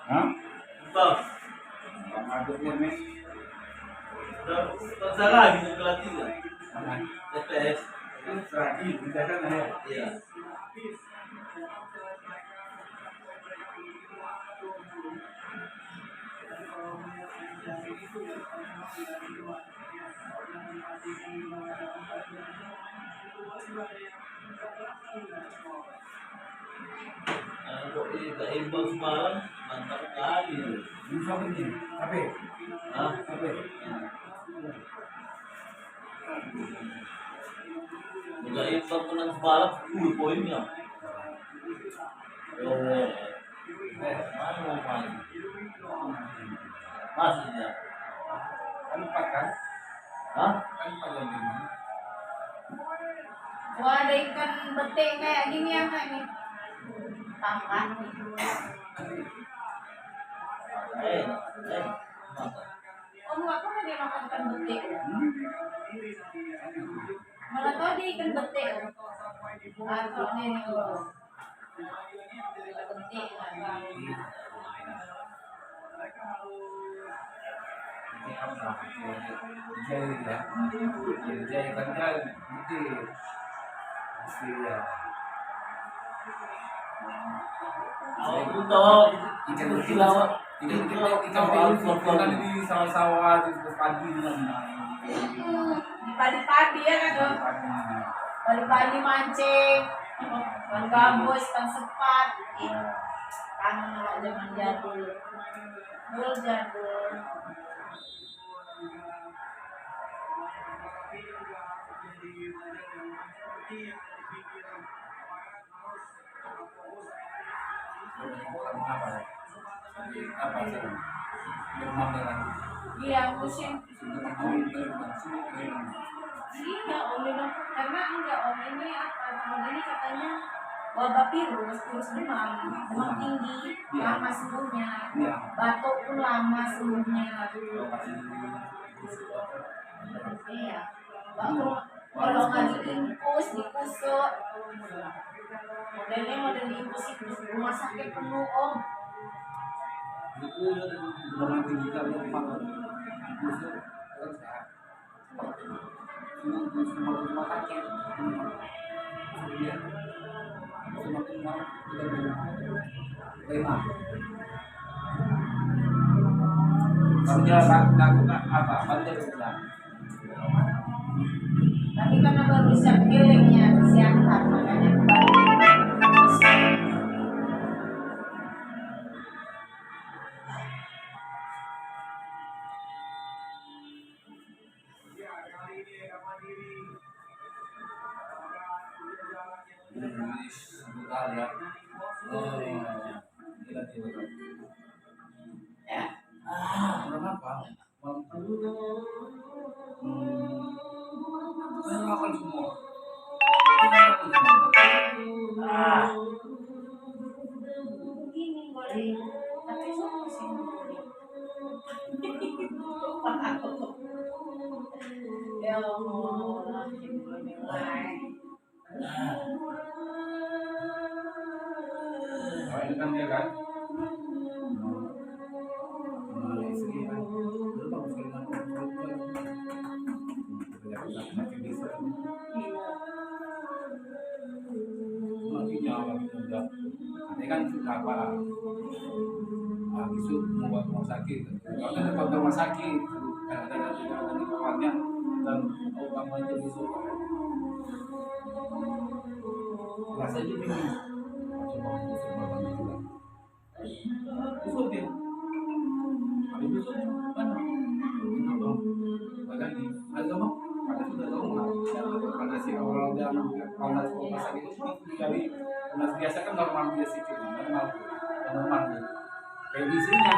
Hah? Bang, Aduknya mes. bangsa lagi ng pelatih kan? Mana? TPS. Lagi, kita kan ya. Iya. Kok keimbang semalam mantap kali. Bisa begini. Apa? Hah? Apa? Udah imbang menang semalam 10 poinnya. Mana mau main? Masih ya? Kan 4 kan? Hah? Kan 4 yang ini. Wah, ada ikan betik kayak gini ya kak nih. Tambah. Mantap. Oh, nggak pernah dia makan ikan betik. Malah tahu dia ikan betik. Atau ini nih loh. Ikan betik. Ini apa? Jari ya. Jari kan kan mesti ya. Aku tahu Ikan kecil lawak. ikan di sawah-sawah di pagi Di padi-padi ya kan tuh. Padi-padi mancing. Ikan gabus, ikan sepat. Kan zaman jadul. Dulu jadul. apa ya? Apa sih? Demam dengan Iya, musim. Iya, Om ini karena enggak Om ini apa tahun ini katanya wabah virus demam tinggi, lama sembuhnya, batuk pun lama sembuhnya. Iya, batuk kalau nggak diinfus, dikusut, modelnya model diinfus rumah sakit penuh Om. itu demam tinggi kan rumah rumah sakit dia semakin malam lima kerja lakukan apa bantu pulang Tapi karena baru siap healingnya kesehatan makanya kembali. sebentar ya gila Ya. kenapa saya makan semua Begini boleh, tapi semua sih ya Allah, ini kan dia kan istri kan dulu bagus makin bisa masih nyawa enggak ini kan apa habis itu membuat rumah sakit kalau ada ke rumah sakit ada di kawannya dan kamu aja besok rasa aja bingung coba besok malam juga besok dia habis besok mana itu dong lagi agama ada sudah tahu ada si orang yang panas rumah sakit itu cari panas biasa kan normal biasa itu normal kayak di sini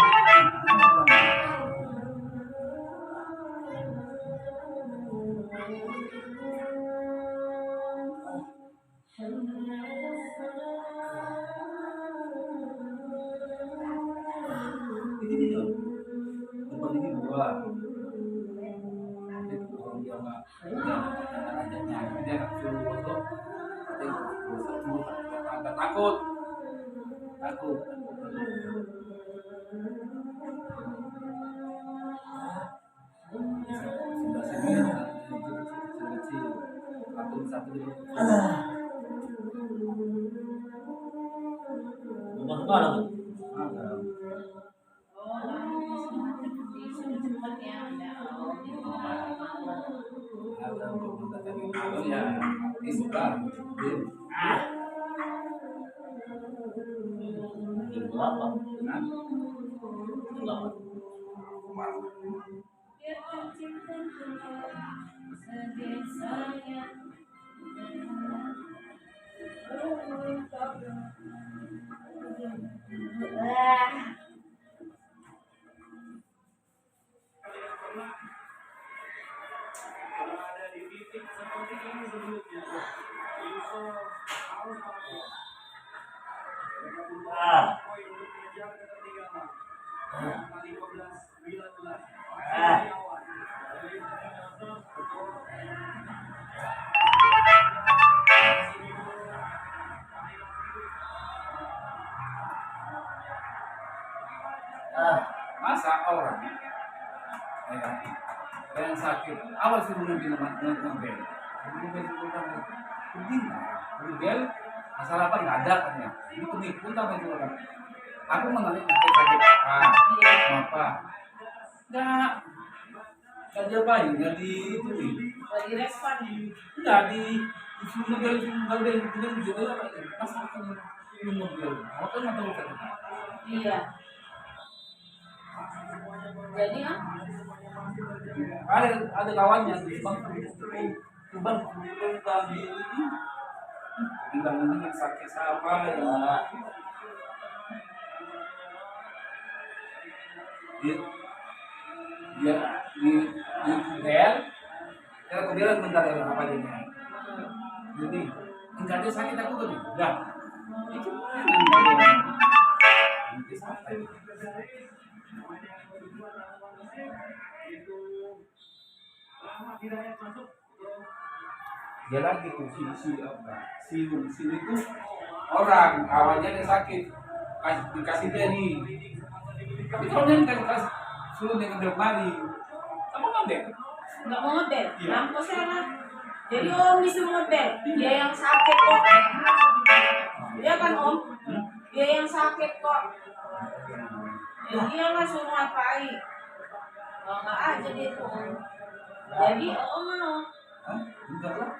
ini loh tempat ini dua nanti orang dia nggak ajaknya dia nggak suruh foto nanti agak takut Bukan malam. Oh, cepet ya, ada oh, gitu. Ada untuk mendatangi kalau ya ini suka. Jam berapa? Nah, Berapa? Biar tercipta sedih sayang. Ah. Ah. Ah. Ah. masa orang ya kan, yang sakit awal sebelum kita ngomel begini masalah apa nggak ada kan ya ini penipu apa itu kan aku mengenai sakit apa nggak diapain nggak di itu nih Lagi respon. nggak disuruh mobil juga apa masa aku minum mobil motor nggak tahu sakit Iya. Jadi ada kawannya di bang tadi bilang ini sakit siapa ya dia di bel ya aku bilang bentar ya apa jadinya jadi enggak ada sakit aku tuh udah itu mana nanti sampai dia lagi tuh si itu orang kawannya yang sakit dikasih dia nih tapi kalau dia dikasih suruh dia ngambil mari kamu ngambil nggak mau model, Iya. lampu sana. Jadi om disuruh model, dia yang sakit kok. Dia kan om, dia yang sakit kok. Ya dia lah suruh ngapain? Oh, nggak aja dia tuh om. Jadi om mau Hah? Enggak lah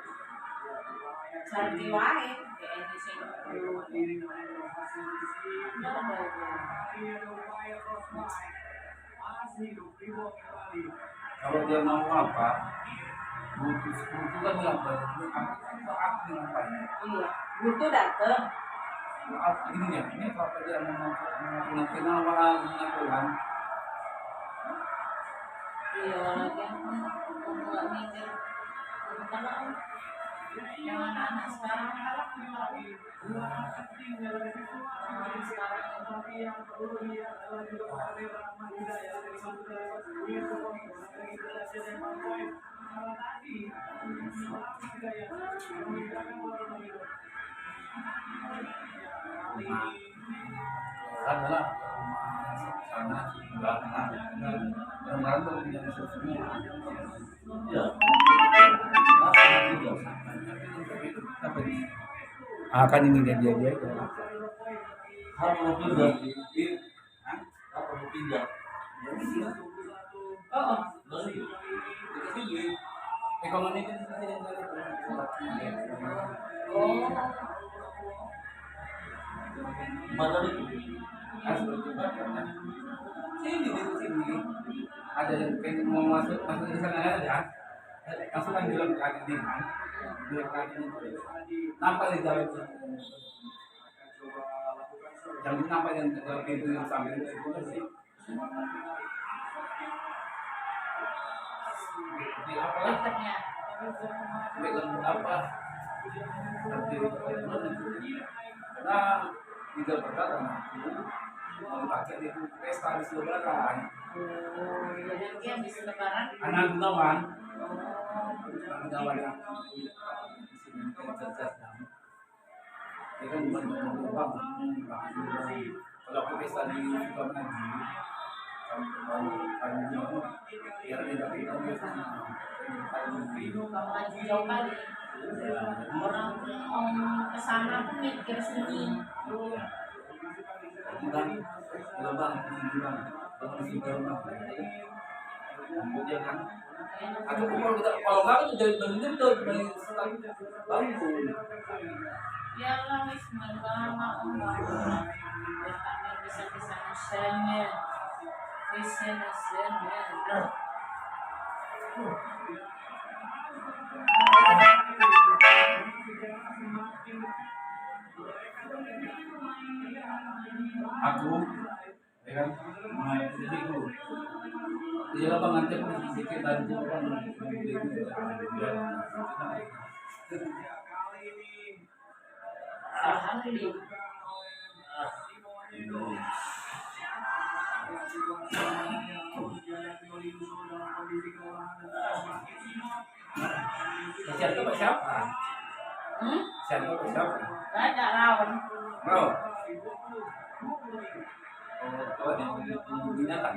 cari wae kayak di sini. kalau dia mau apa butuh kan bilang aku ngapain Iya, butuh dateng. gini ya ini kalau dia mau pulang kenalan pulang Iya, lagi nggak mikir. Karena om, yang anak-anak sekarang kalah adalah sana sebelah kanan dan tuh punya semua Ya. akan ini dia itu Harus mau pindah. Harus mau pindah. oh, Balik. ekonomi kan oh, Mana itu? sini di sini ada yang pengen mau masuk di sana ada langsung kan bilang ke kaki ini kan bilang ke kaki ini nampak di jalan yang nampak yang pintu yang samping itu sih di apa lah efeknya. bilang apa nanti karena tidak berkata mau dipakai di pesta di lebaran Oh, jadi dia habis lebaran. anak gunawan Oh, gunawan yang di sini cerdas dia kan banyak uang kalau aku pesta di Sukamaji kalau biar tidak kita biasa kamu ngaji jauh kali. Orang kesana pun mikir sunyi. Bang, kalau bang, bang, kemudian kan, aku kalau nggak itu jadi betul dari setelah bangun. Biarlah wis lama orang. Kami bisa sennya. Sennya. Aku, ya kan, jadi itu. Iya bang, nanti aku sedikit bantu kan, siapa pak siapa? Siapa pak siapa? Ada lawan. Mau? Oh, di binatang.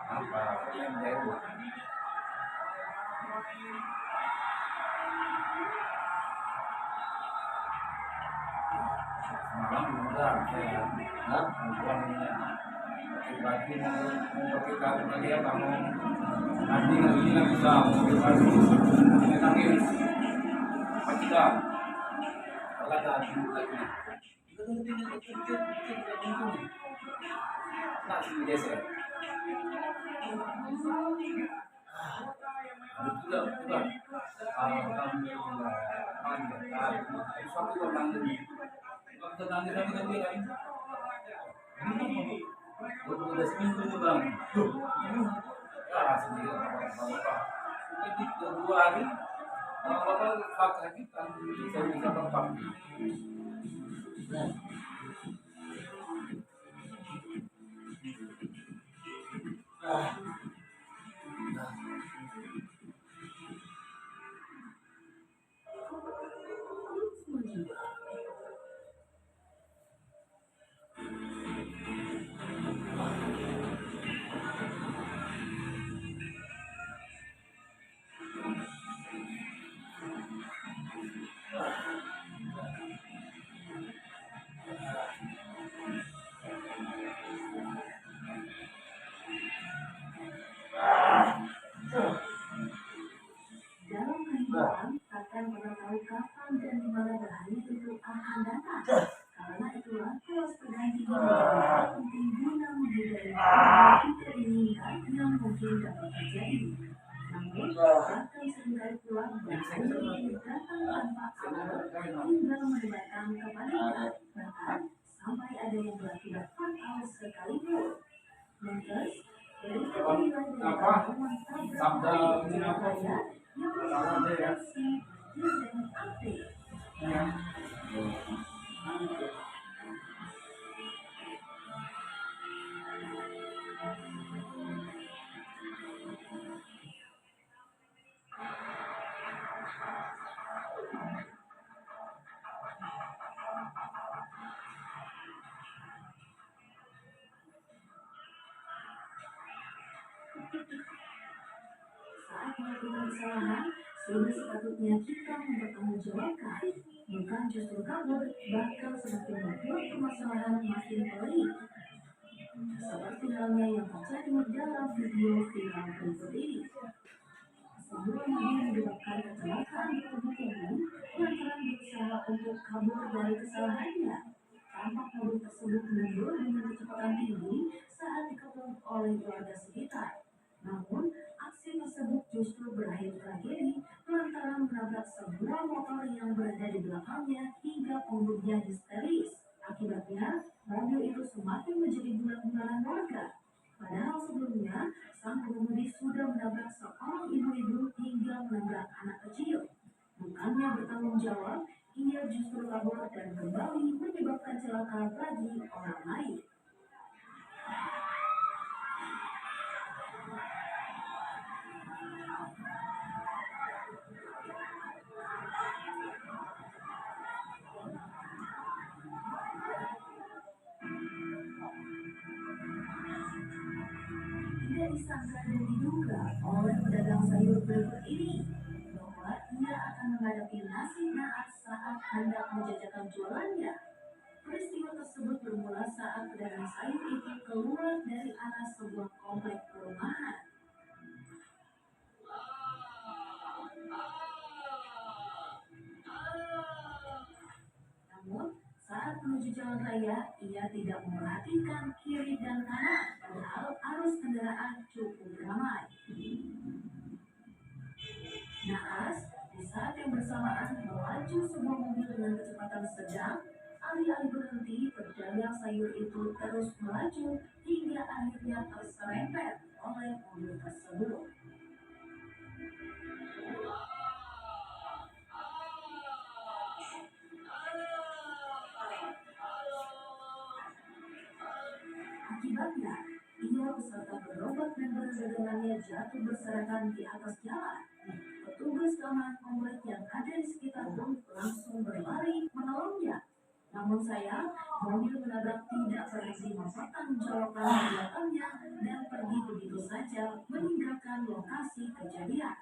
Apa yang baru? Malam mudah, saya bukannya pagi mau pakai kartu lagi ya kamu nanti lagi nggak bisa mau pagi ini nangis pagi dah kalau ada lagi itu nanti kecil nak sih biasa sudah alhamdulillah suatu orang ini kita nangis lagi udah seminggu tuh bang ya sendiri apa itu 2 hari apa sakit kan bisa berpam Dalam kehidupan akan mengetahui kapan dan di mana bahaya itu akan datang. Karena itulah kelas berganti penting guna menghindari tidak diinginkan yang mungkin dapat terjadi. Namun, akan seringkali pula bahaya datang tanpa alasan hingga menyebabkan kepanikan, bahkan sampai ada yang berakibat fatal sekalipun. Lantas, dari keterangan dari sabda ini apa Saat melakukan kesalahan, Sudah sepatutnya kita mempertanggungjawabkan, bukan justru kabur, bahkan semakin membuat permasalahan makin pelik. Seperti halnya yang terjadi dalam video viral berikut ini. Sebuah mobil menyebabkan kecelakaan di tubuh lantaran berusaha untuk kabur dari kesalahannya. Tampak mobil tersebut mundur dengan kecepatan tinggi saat dikepung oleh warga sekitar. Namun, aksi tersebut justru berakhir tragedi lantaran menabrak sebuah motor yang berada di belakangnya hingga pengemudinya histeris. Akibatnya, mobil itu semakin menjadi bulan-bulanan warga. Padahal sebelumnya, sang pengemudi sudah menabrak seorang ibu-ibu hingga menabrak anak kecil. Bukannya bertanggung jawab, ia justru kabur dan kembali menyebabkan celaka bagi orang lain. Tidak disangka dan diduga oleh pedagang sayur berikut ini bahwa ia akan menghadapi nasib naas saat hendak menjajakan jualannya. Peristiwa tersebut bermula saat pedagang sayur itu keluar dari arah sebuah komplek perumahan. Namun, saat menuju jalan raya, ia tidak memperhatikan kiri dan kanan, padahal arus kendaraan cukup ramai. Naas, di saat yang bersamaan melaju sebuah mobil dengan kecepatan sedang, alih-alih berhenti, pedagang sayur itu terus melaju hingga akhirnya terserempet oleh mobil tersebut. Akibatnya, ia beserta gerobak dan dagangannya jatuh berserakan di atas jalan. Petugas keamanan komplek yang ada di sekitar pun langsung berlari menolongnya. Namun sayang, mobil menabrak tidak berhasil mempertanggungjawabkan perbuatannya dan pergi begitu saja meninggalkan lokasi kejadian.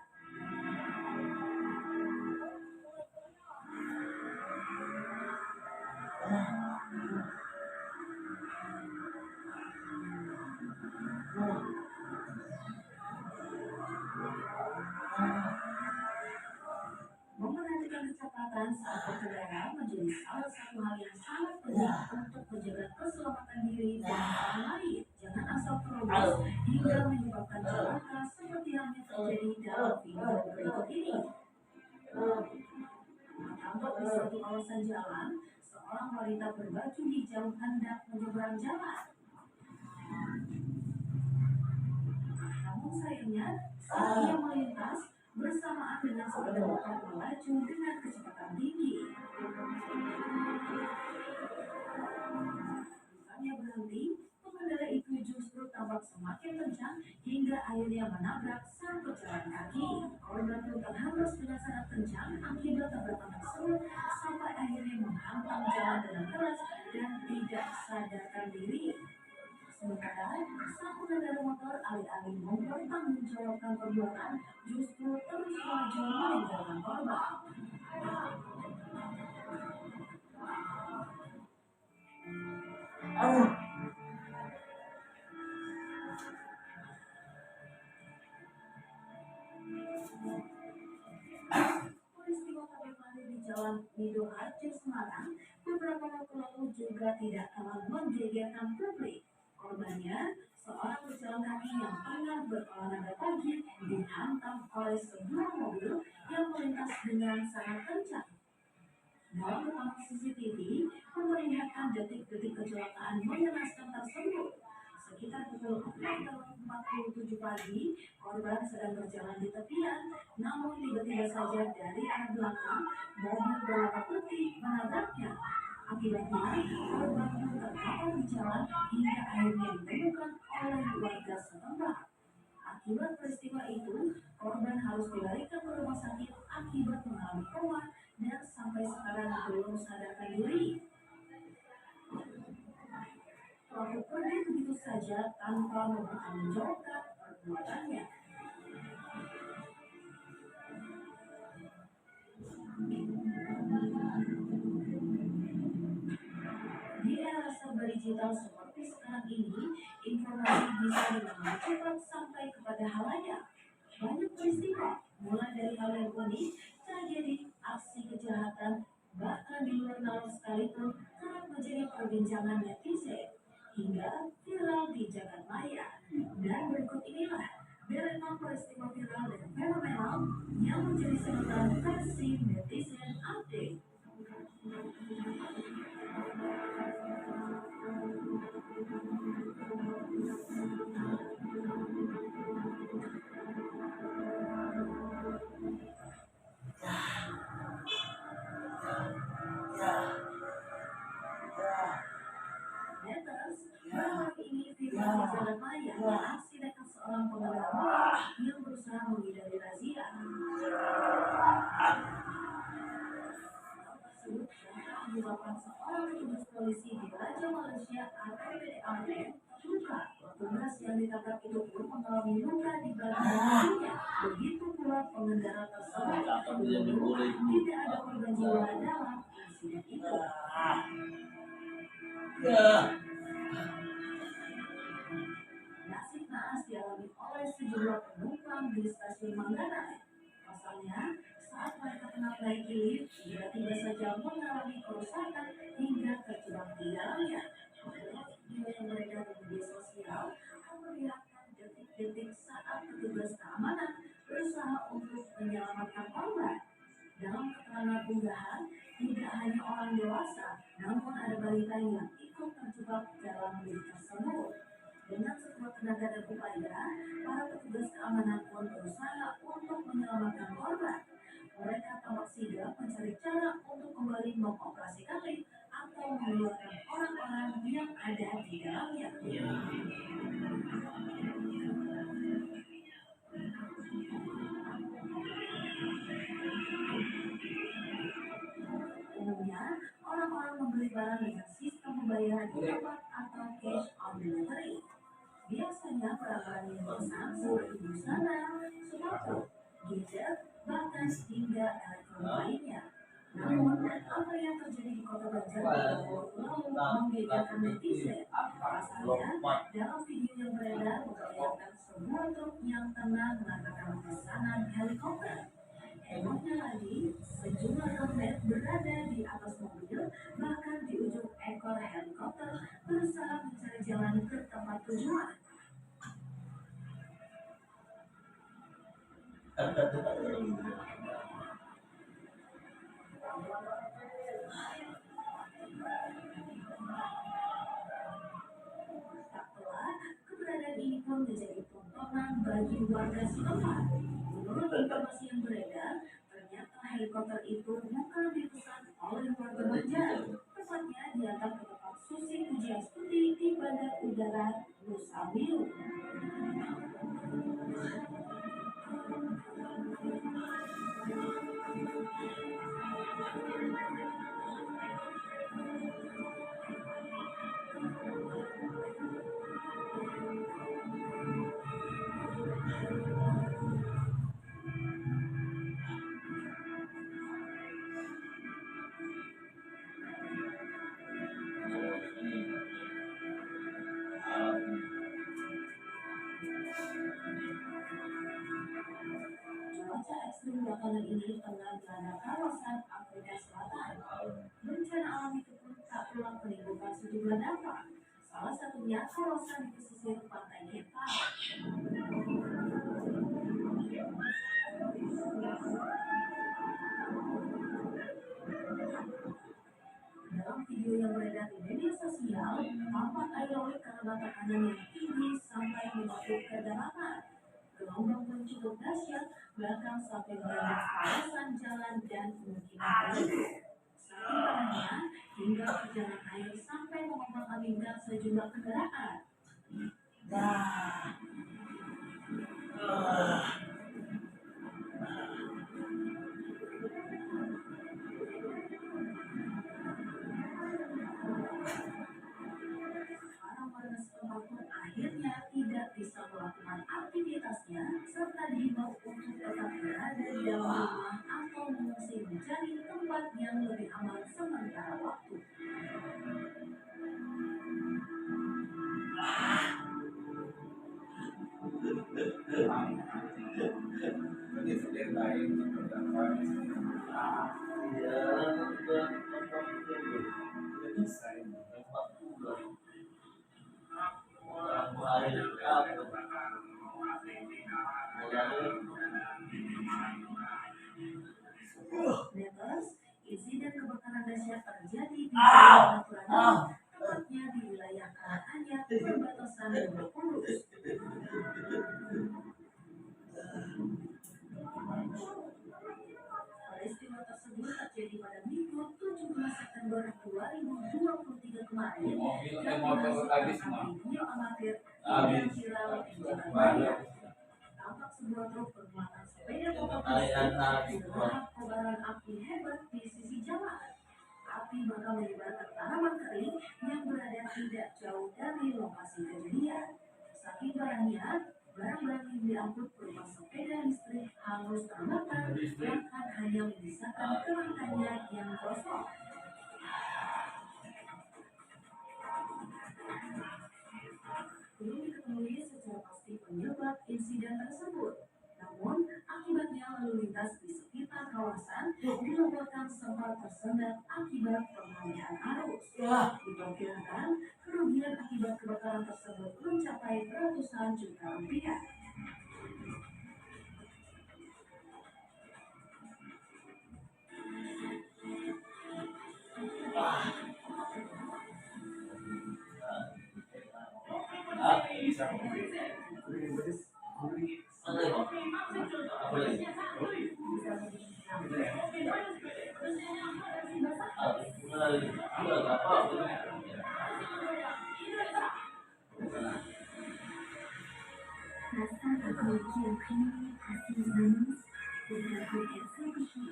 Memperhatikan kecepatan saat berkendara menjadi salah satu hal yang sangat penting untuk menjaga keselamatan diri dan orang lain. Jangan asal terobos hingga menyebabkan celaka seperti yang terjadi dalam video berikut ini. Tampak di suatu kawasan jalan, seorang wanita berbaju hijau hendak menyeberang jalan. Namun sayangnya, saat ia melintas, bersamaan dengan sepeda motor melaju dengan kecepatan tinggi. Bukannya berhenti, pengendara itu justru tampak semakin kencang hingga akhirnya menabrak sang pejalan kaki. Korban pun terhembus dengan sangat kencang akibat tabrakan tersebut sampai akhirnya menghantam jalan dengan keras dan tidak sadarkan diri. Sementara, sang pengendara motor alih-alih mempertanggungjawabkan perbuatan, justru terus melaju meninggalkan korban. Peristiwa tabrak lari di Jalan Sidoarjo, Semarang, beberapa waktu lalu juga tidak kalah menggegerkan publik. Korbannya, seorang pejalan kaki yang tengah berolahraga pagi dihantam oleh sebuah mobil yang melintas dengan sangat kencang. Dalam rekaman CCTV memperlihatkan detik-detik kecelakaan mengenaskan tersebut. Sekitar pukul 4.47 pagi, korban sedang berjalan di tepian, namun tiba-tiba saja dari arah belakang, mobil berwarna putih menabraknya. Akibatnya, korban pun terkapar di jalan hingga akhirnya ditemukan oleh warga setempat. Akibat peristiwa itu, korban harus dilarikan ke rumah sakit akibat mengalami koma dan sampai sekarang belum sadarkan diri. Pelaku pergi begitu saja tanpa mempertanggungjawabkan perbuatannya. digital seperti sekarang ini, informasi bisa dengan cepat sampai kepada halayak. Banyak peristiwa, mulai dari hal yang unik, tragedi, aksi kejahatan, bahkan di luar nalar sekalipun, kerap menjadi perbincangan netizen hingga viral di jagat maya. Dan berikut inilah deretan peristiwa viral dan fenomenal yang menjadi sorotan versi netizen update. Netters, baru ini viral di jalan maya aksi nekat seorang pengendara motor yang berusaha menghindari razia. Tersebut menyebabkan seorang petugas polisi di Raja Malaysia APBD Amren terluka. Petugas yang ditangkap itu pun mengalami luka di bagian kakinya. Begitu pula pengendara tersebut. Tidak ada korban jiwa dalam insiden itu. Nasib naas dialami oleh sejumlah penumpang di stasiun Manggarai. Pasalnya, saat mereka tengah menaiki lift, tiba-tiba saja mengalami kerusakan hingga terjebak di dalamnya. Video yang beredar di media sosial memperlihatkan detik-detik saat petugas keamanan berusaha untuk menyelamatkan korban. Dalam keterangan unggahan, tidak hanya orang dewasa, namun ada balita yang ikut terjebak dalam lift tersebut. Dengan sekuat tenaga dan upaya, para petugas keamanan pun berusaha untuk menyelamatkan korban. Mereka tampak sigap mencari cara untuk kembali mengoperasikan lift atau mengeluarkan orang-orang yang ada di dalamnya. Umumnya, orang-orang membeli barang dengan sistem pembayaran cepat atau cash on delivery. Biasanya barang-barang yang dipesan seperti busana, sepatu, gadget, bahkan hingga elektronik lainnya. Namun, apa yang terjadi di Kota Banjar beberapa waktu lalu membedakan netizen. Pasalnya, dalam video yang beredar memperlihatkan sebuah truk yang tengah mengangkatkan pesanan helikopter. Enaknya lagi, sejumlah kernet berada di atas mobil, bahkan di ujung ekor helikopter berusaha mencari jalan ke tempat tujuan. Tak pelak, keberadaan ini pun menjadi tontonan bagi warga setempat. Menurut informasi yang beredar, ternyata helikopter itu bukan dipesan oleh warga Banjar. Tepatnya diantar ke tempat Susi Pujiastuti di Bandar Udara Nusa Biu. Cuaca ekstrim belakangan ini tengah melanda kawasan Afrika Selatan. Bencana alam itu pun tak pulang menimbulkan sejumlah dampak. Salah satunya kawasan di pesisir pantai Nepal. Dalam video yang beredar di media sosial, tampak air laut karena tekanan yang tinggi sampai menuju ke daratan. Gelombang pun cukup dahsyat, bahkan sampai merendam kawasan jalan dan pemukiman penduduk. Saking parahnya, hingga terjangan air sampai mengombang-ambingkan sejumlah kendaraan. Para warga setempat pun akhirnya tidak bisa melakukan aktivitasnya serta diimbau untuk tetap berada di dalam rumah atau mengungsi mencari tempat yang lebih aman sementara waktu. Iya, udah bisa ini. Neters, insiden kebakaran dahsyat terjadi di Sumatera, tepatnya di wilayah Karanganyar, perbatasan Lebak Bulus. Peristiwa tersebut terjadi pada Minggu 17 September 2023 kemarin dan motor habis berdasarkan video amatir habis. yang viral di Jakarta. Tampak sebuah truk bermuatan sepeda motor menyerang kobaran api hebat di sisi jalan. Api bahkan menyebar ke tanaman kering yang berada tidak jauh dari lokasi kejadian. Saking parahnya, barang-barang yang diangkut berupa sepeda listrik hangus terbakar, bahkan hanya menyisakan kerangkanya yang kosong. Belum diketahui secara pasti penyebab insiden tersebut. Namun, akibatnya lalu lintas di sekitar kawasan dilaporkan sempat tersendat akibat pengalihan arus. Diperkirakan kerugian akibat kebakaran tersebut mencapai ratusan juta rupiah. Bisa. Rasa aku yang kini hati manis, beberapa eksekusi,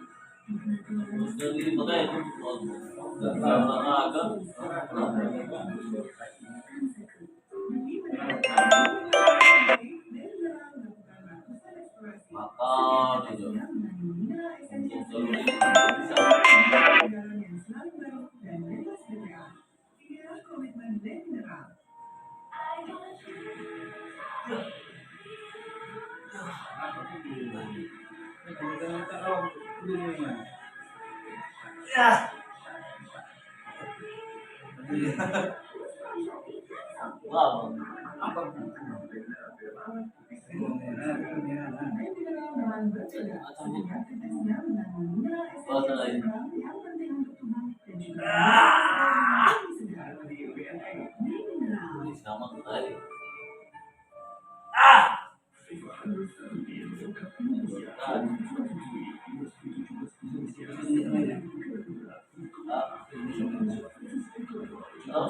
Jadi makanya nggak agak makan gitu. Wah, sama tadi.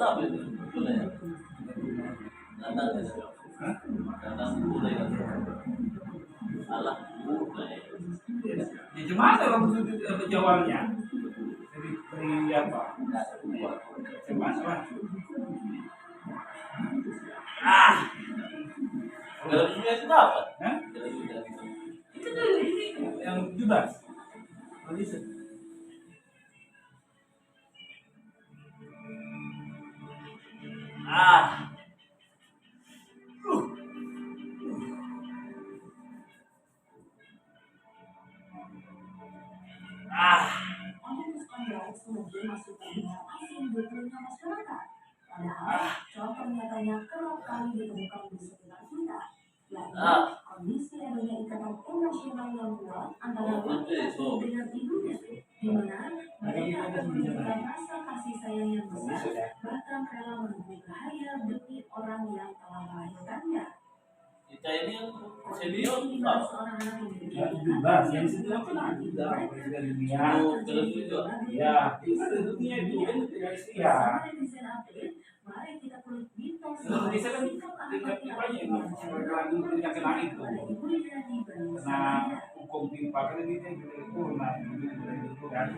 Apa itu? Salah. Ya gimana kalau jawabnya? Dari apa? Cemas lah. Dalam dunia itu apa? Hah? Dalam dunia itu. Itu dari ini yang 17. Bisa. Omnibus Law kemudian masuk terdengar asing di telinga masyarakat. Padahal contoh nyatanya kerap kali ditemukan di sekitar kita, yakni kondisi adanya ikatan emosional yang kuat antara anak dengan ibunya, di mana mereka akan menunjukkan rasa kasih sayang yang besar, bahkan rela menempuh bahaya demi orang yang telah melahirkannya. Kita ini senior apa? Ya, 17 yang setelah kan ada presiden dunia. Dalam dunia. Ya, itu ada dunia ya. Mari kita kulik mitos. Kalau di sana kan tingkat pipanya yang yang kena itu. Kena hukum pipa kan ini itu nah itu kan.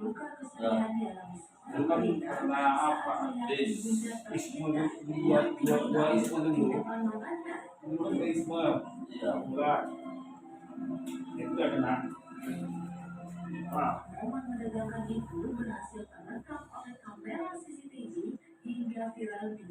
Luka kesedihan dialami Bukan Karena apa? Isme dua isme dulu. Dulu kan isme. Iya. Enggak. Itu gak kena. Momen menegangkan itu berhasil terekam oleh kamera CCTV hingga viral di